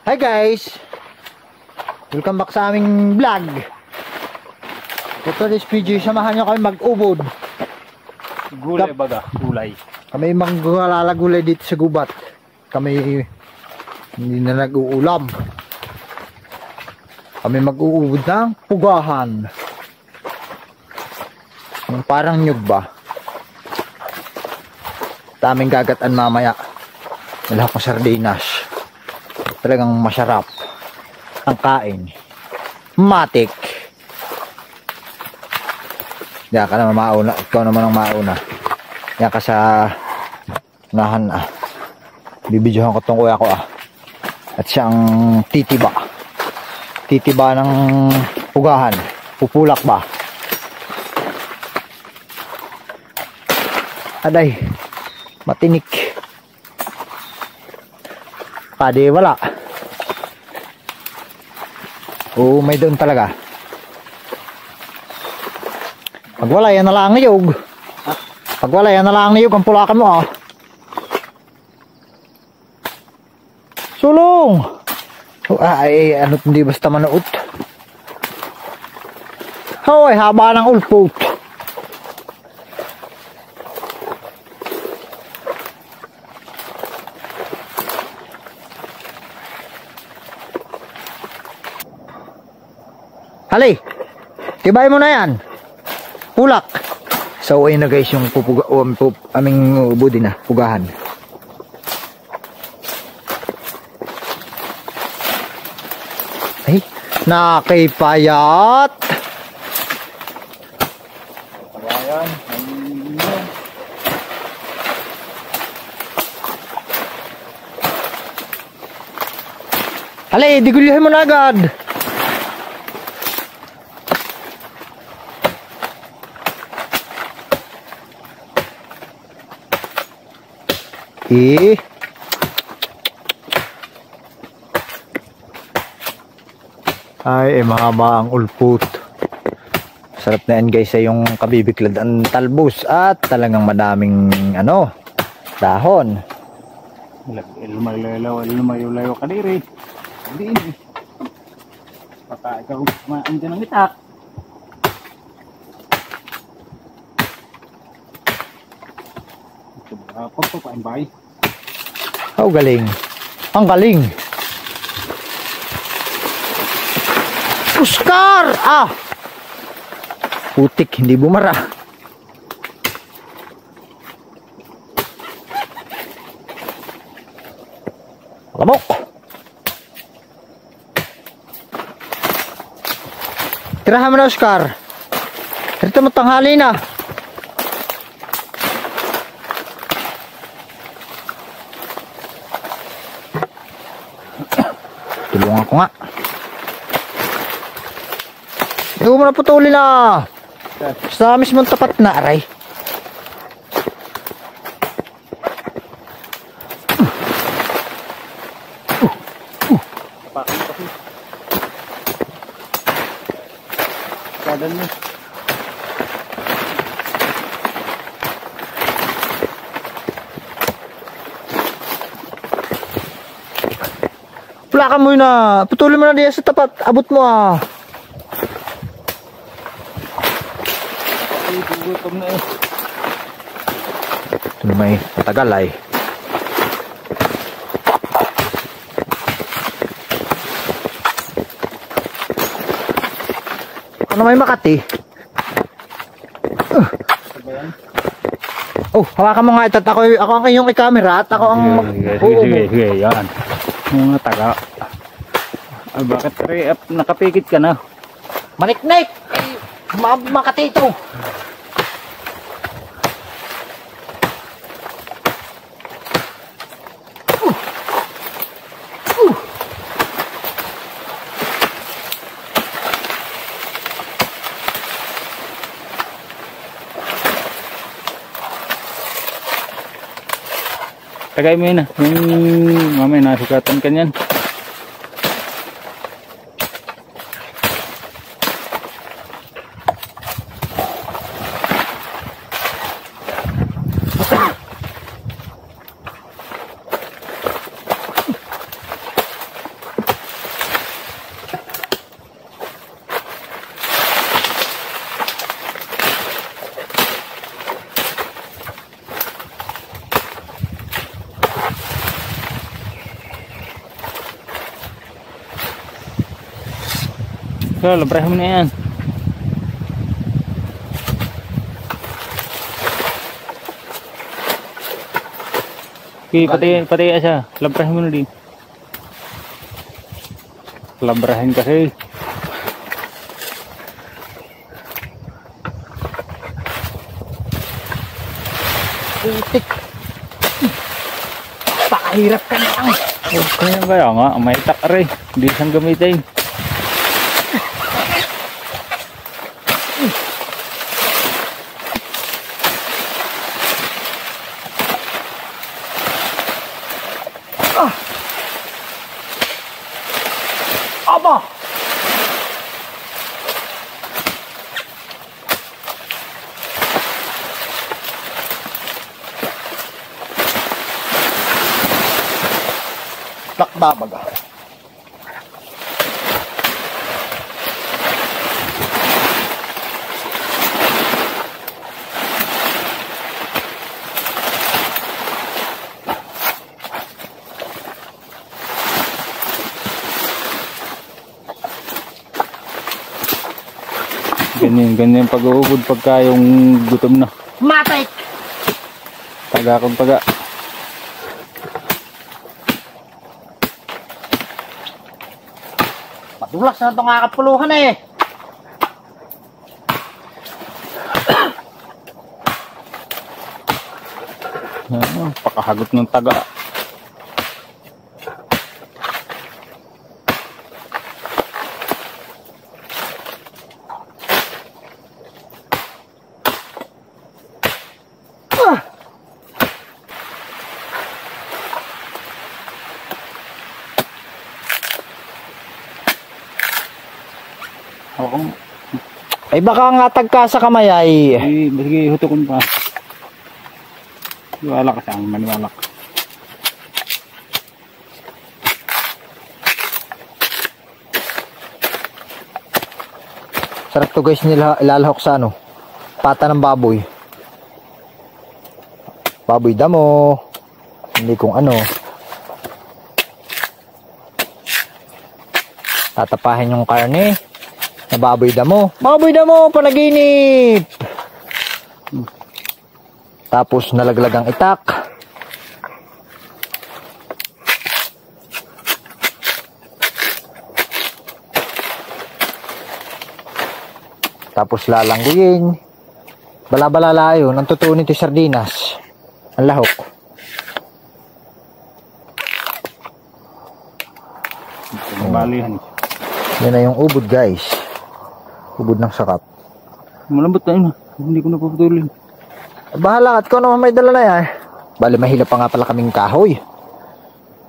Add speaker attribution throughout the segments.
Speaker 1: Hi guys! Welcome back sa aming vlog. For today's video, samahan nyo kami mag-ubod.
Speaker 2: Gulay baga, gulay.
Speaker 1: Kami maglalagulay dito sa gubat. Kami hindi na nag-uulam. Kami mag-uubod ng pugahan. Yung parang nyug ba? Daming gagatan mamaya. Wala akong sardinas. Talagang masarap ang kain. Matik. Diyan ka naman mauna. Ikaw naman ang mauna. Diyan ka sa unahan ah. Bibidyohan ko tong kuya ko ah. At siyang titiba. Titiba ng pugahan. Pupulak ba? Aday. Matinik. Padi wala. Oo, may doon talaga. Pag wala, yan na lang niyog. Pag wala, yan na lang niyog ang pulakan mo ah. Sulong! Ay, ano hindi basta manuot. Hoy, haba ng ulpot. Hali, tibay mo na yan. Pulak. So, ayun na guys yung aming ubudin na, pugahan. Ay, nakipayat.
Speaker 2: Ayan.
Speaker 1: Hali, digulyahin mo na agad. Ay, mahaba ang ulput. Sarap na yan guys, ay yung kabibiklad ang talbos at talagang madaming dahon.
Speaker 2: Lumayo-layo ka diri. Hindi ini. Baka ikaw kumain ka ng itak. Pagpapain ba?
Speaker 1: Oh, galing. Ang galing. Oscar! Ah! Putik, hindi bumara. Lamok! Tirahan mo na, Oscar. Dito mo tanghali na. Tulungan ko nga. Hindi mo na putulin na. Sa mismong tapat na, aray.
Speaker 2: Kadan mo.
Speaker 1: Pulakan mo yun na. Putulin mo na diyan sa tapat. Abot mo ah.
Speaker 2: Ay, gugutom na eh.
Speaker 1: Ito na may matagal ay. Ano may Makati? Oh, hawakan mo nga ito. Ako ang inyong i-camera at ako ang
Speaker 2: Sige, yan. Mga taga. Ay, bakit nakapikit ka na?
Speaker 1: Manik-nik! Makati ito.
Speaker 2: Tagay mo yun ah. Yung mamay nasukatan ka niyan. So, labrahin mo na yan. Okay, pati siya. Labrahin mo na din. Labrahin kasi.
Speaker 1: Putik. Pakahirap ka na lang.
Speaker 2: Kaya nga, may takare. Hindi siyang gamitin.
Speaker 1: Aba! Lakbabaga.
Speaker 2: Ganyan pag-uubod pagka yung gutom na.
Speaker 1: Matik!
Speaker 2: Taga kong taga.
Speaker 1: Madulas na itong kakapuluhan eh.
Speaker 2: Pakahagot ng taga.
Speaker 1: Ay baka nga tagka sa kamay ay.
Speaker 2: Sige, hutukon pa. Maniwala ka saan, maniwala ka.
Speaker 1: Sarap to guys, nilalahok sa ano, pata ng baboy. Baboy damo. Hindi kung ano. Tatapahin yung karne. Na baboy damo. Baboy damo, panaginip. Tapos nalaglag ang itak. Tapos lalangguyin. Bala-balala yun. Ang totoo nito sardinas. Ang lahok.
Speaker 2: Balihan.
Speaker 1: Yan na yung ubod guys. Ubod ng sakap.
Speaker 2: Malambot na yun. Hindi ko napaputulin.
Speaker 1: Bahala ka. At kung naman may dala na yan. Bali mahila pa nga pala kaming kahoy.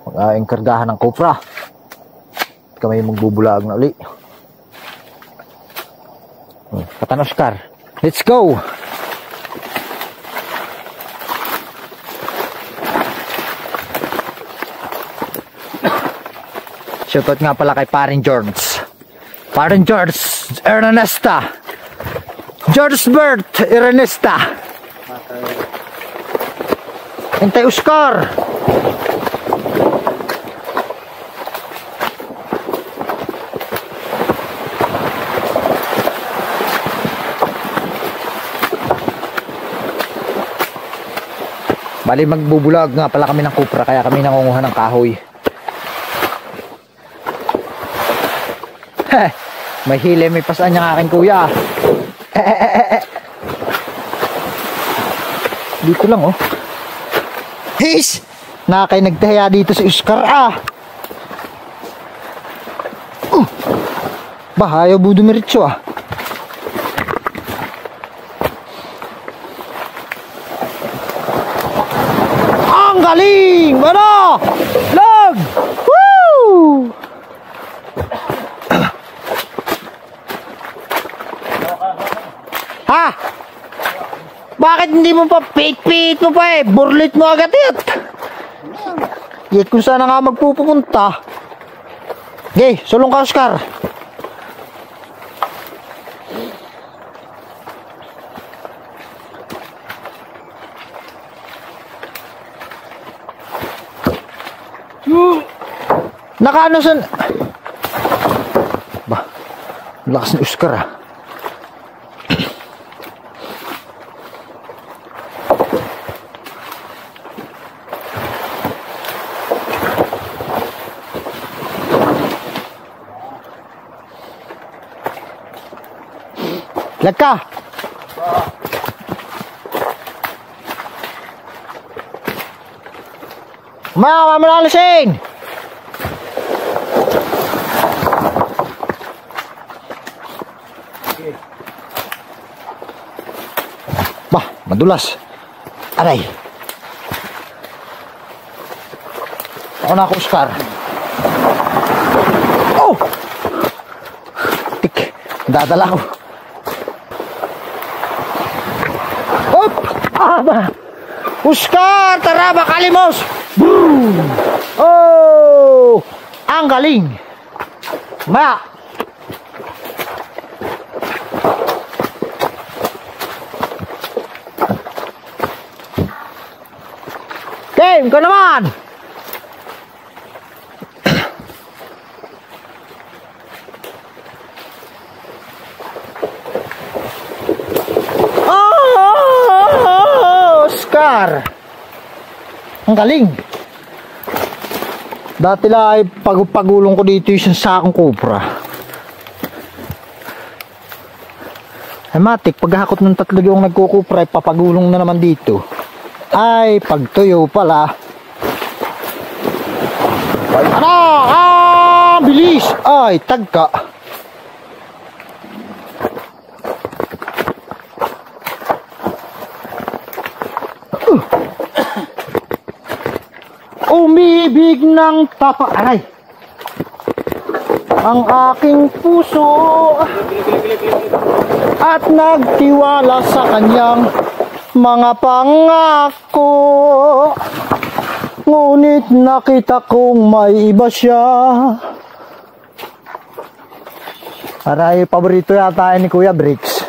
Speaker 1: Mag-enkargahan ng kopra. At kami magbubulag na uli. Katan Oscar. Let's go! Shoutout nga pala kay Paring George. Paring George Ernesta. George Bert Ernesta. Hintay Oscar. Bali magbubulag nga pala kami ng kupra kaya kami nangunguha ng kahoy. May hili, may pasaan yung aking kuya. Dito lang oh. His! Nakakay nagtahaya dito si Oscar ah. Bahayaw bu dumiretso ah. Ang galing! Ano? Lag! Woo! Ha? Bakit hindi mo pa pit-pit mo pa eh? Burlit mo agad yun. Yet kung sana nga magpupunta. Okay, sulong ka Oscar. Nakaano sa... Ba? Lakas ni Oscar ah. Lag ka. Mamalasin. Bah, madulas. Aray. Ako na ako, Oscar. Oh! Tik. Dadala ko. Hop! Aba! Oscar! Tara, makalimos! Boom! Oh! Ang galing! Maya! Game ka naman! Oscar! Ang galing! Dati lang ay pagulong ko dito yung sakong kupra. Ay matik, paghakot ng tatlo yung nagkukupra ay papagulong na naman dito. Ay, pagtuyo pala. Ano? Ah, bilis! Ay, tagka. Umibig ng tapa. Aray! Ang aking puso at nagtiwala sa kanyang mga pangako, ngunit nakita kong may iba siya. Aray, paborito yata ni Kuya Bricks.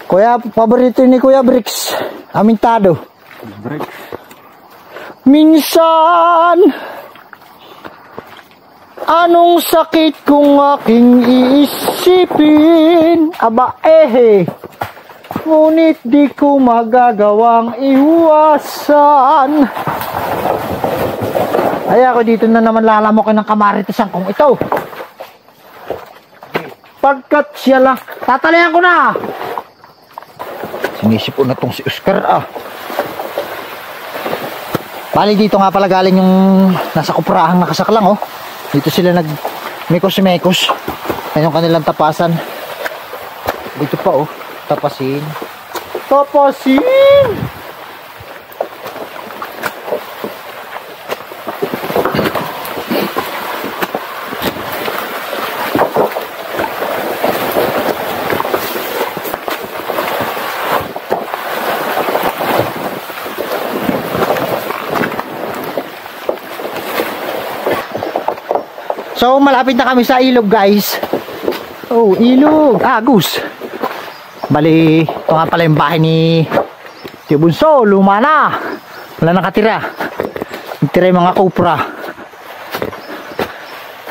Speaker 1: Kuya, paborito ni Kuya Bricks. Amintado.
Speaker 2: Bricks.
Speaker 1: Minsan, anong sakit kung aking iisipin? Aba, ngunit di ko magagawang iwasan. Ay, ako dito na naman lalamokin ng kamaritisan kong ito. Pagkat siya lang, tatalayan ko na. Sinisipon na tong si Oscar ah. Bali dito nga pala galing yung nasa kuprahang nakasaklang oh. Dito sila nag mekos-mekos. Ayun yung kanilang tapasan. Dito pa oh, tapasin. Tapasin! So malapit na kami sa ilog guys. Oh, ilog. Agus. Bali, ito nga pala yung bahay ni Tio Bunso. Luma na. Wala nakatira. Nagtira yung mga kupra.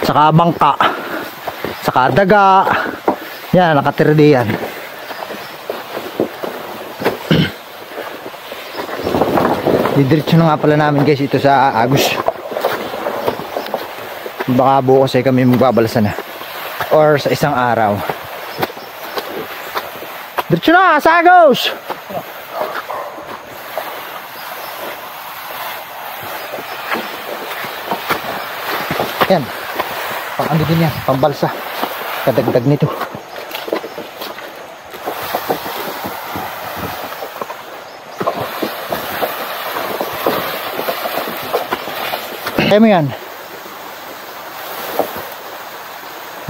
Speaker 1: Saka bangka. Saka daga. Yan, nakatira diyan. Didiretso na nga pala namin guys ito sa Agus. Baka bukas ay kami magbabalasan na or sa isang araw. Diretso na, Sagos! Yan, pang ano din yan, pambalsa. Kadagdag nito. Kaya mo yan.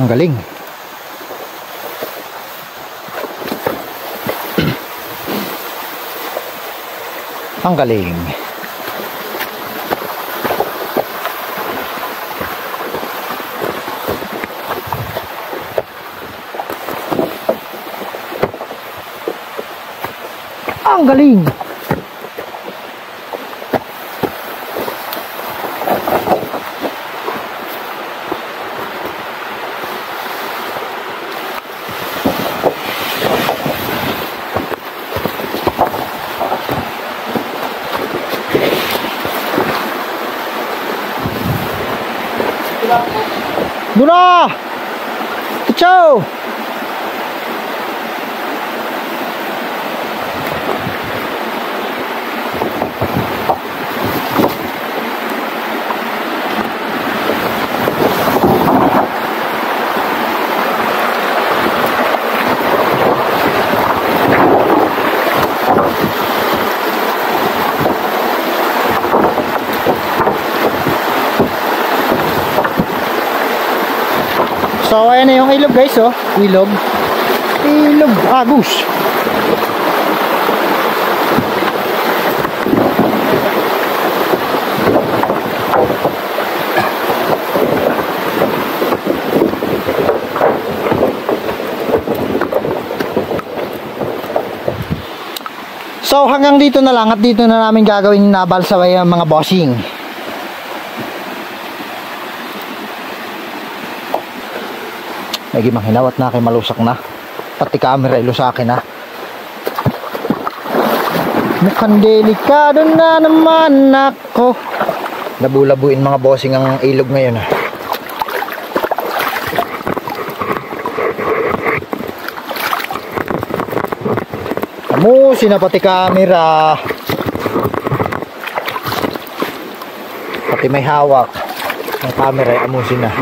Speaker 1: Ang galing. Ang galing. Ang galing. Dura! Ciao! So ayan na yung ilog guys, oh. Ilog Agus. So hanggang dito na lang at dito na namin gagawin nabalsaway ang mga bossing. Lagi manghinawat na kay malusak na. Pati camera ilo sa akin ha. Mukhang delikado na naman ako. Labu-labuin mga bossing ang ilog ngayon ha. Amusin na pati camera. Pati may hawak. Ang camera ay amusin na.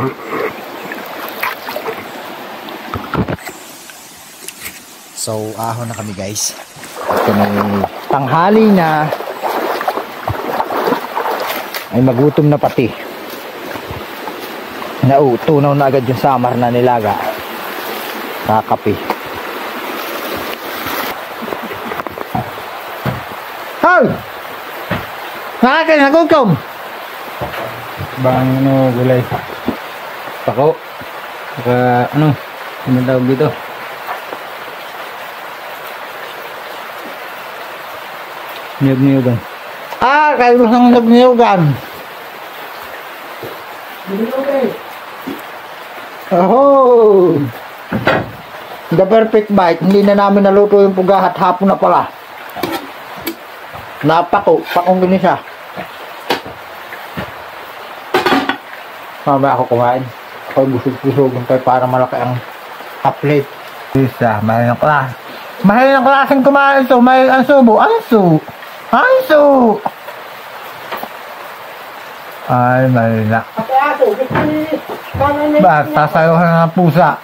Speaker 1: So, ahon na kami guys. Ito may tanghali na. Ay magutom na pati. Tunaw na agad yung samar na nilaga. Kakapi. Hoy! Nakakain, nagutom!
Speaker 2: Bang gulay. Pako. Saka anong tawag dito? Niyog-niyogan.
Speaker 1: Kayo ng niyog-niyogan. Oh! The perfect bite. Hindi na namin naluto yung pugahat. Hapon na pala. Pakong ginisa. Mamaya ako kumain. Ako busog-busogan kayo para malaki ang half plate. Isa, mahal ng klas. Mahal ng klaseng kumain ito. Mahal ang subo. Anso! Ay, mahal na. Ba, sasayo ng pusa.